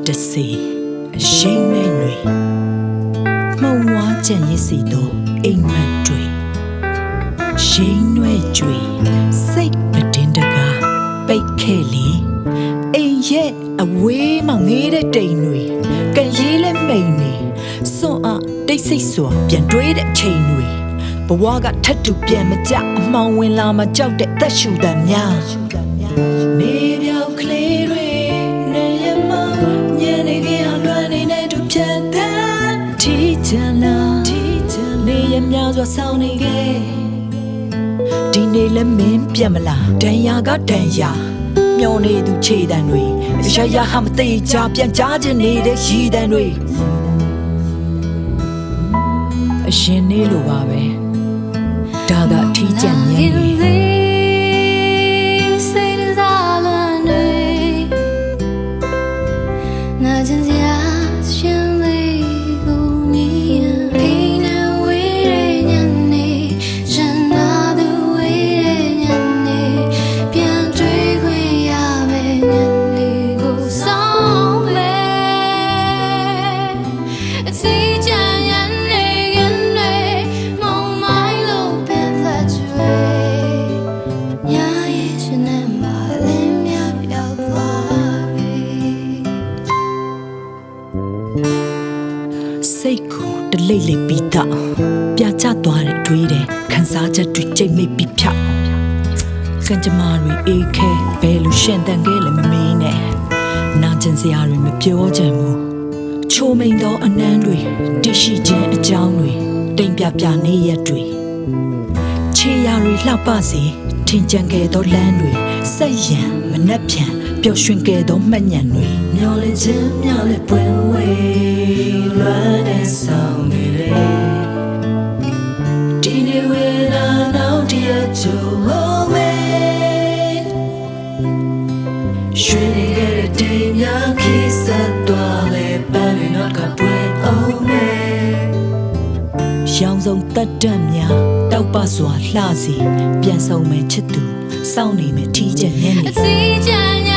တစေရှိန်မဲတွေမှုံဝါကြံရည်စီတို့အိမ်မက်တွေရှိန်နွဲကြွေစိတ်မတင်တကားပိတ်ခဲ့လေအိမ်ရဲ့အဝေးမှငေးတဲ့တိမ်တွေကရေးလဲမိန်နေစွန့်အားတိတ်ဆိတ်စွာပြန်တွေးတဲ့ချိန်တွေဘဝကထပ်တူပြန်မကြအမှောင်ဝင်လာမှကြောက်တဲ့သက်ရှူတမ်းများနေပြောက်ကလေးတွေနေရမညနေခင်းအောင်လွမ်းနေတဲ့သူဖြတ်တဲ့ထီချန်လာနေရများစွာဆောင်းနေခဲ့ဒီနေ့လည်းမင်းပြတ်မလားတန်ရာကတန်ရာမျောနေသူခြေတံတွေရရဟမသေးကြပြန်ကြားခြင်းနေတဲ့ရည်တံတွေအရှင်နေလိုပါပဲဒါကထီးကျန်ညံ့နေစိတ်ကိုတလိမ့်လိမ့်ပြီးတော့ပြချသွားတဲ့တွေးတယ်ခန်းစားချက်တွေကြိတ်မိတ်ပြီးဖြောက်ကံကြမ္မာတွေအေးခဲဘယ်လိုရှင်တန်ခဲ့လဲမမေးနဲ့နာကျင်စရာတွေမပြောချင်ဘူးချိုးမိန်သောအနမ်းတွေတရှိခြင်းအကြောင်းတွေတိမ်ပြပြနေရက်တွေခြေရာတွေလှပစေထင်ကြံခဲ့သောလမ်းတွေဆက်ရံမနှက်ပြန်ပျော်ရွှင်ခဲ့သောမှတ်ဉာဏ်တွေမျောလင့်ခြင်းမျောလင့်ပွင့်ဝေးလွမ်းတဲ့ဆောင်တွေလေဒီနေ့ဝေလာနောက်တရချိုးမဲရွှေနေခဲ့တဲ့တိမ်များခီးဆက်သွားလေပန်းတွေနောက်ကပွင့်အောင်မဲရောင်စုံတက်တတ်များတောက်ပစွာလှစီပြန်ဆောင်မဲ့ချစ်သူစောင့်နေမဲ့ထီးချက်ညံ့နေ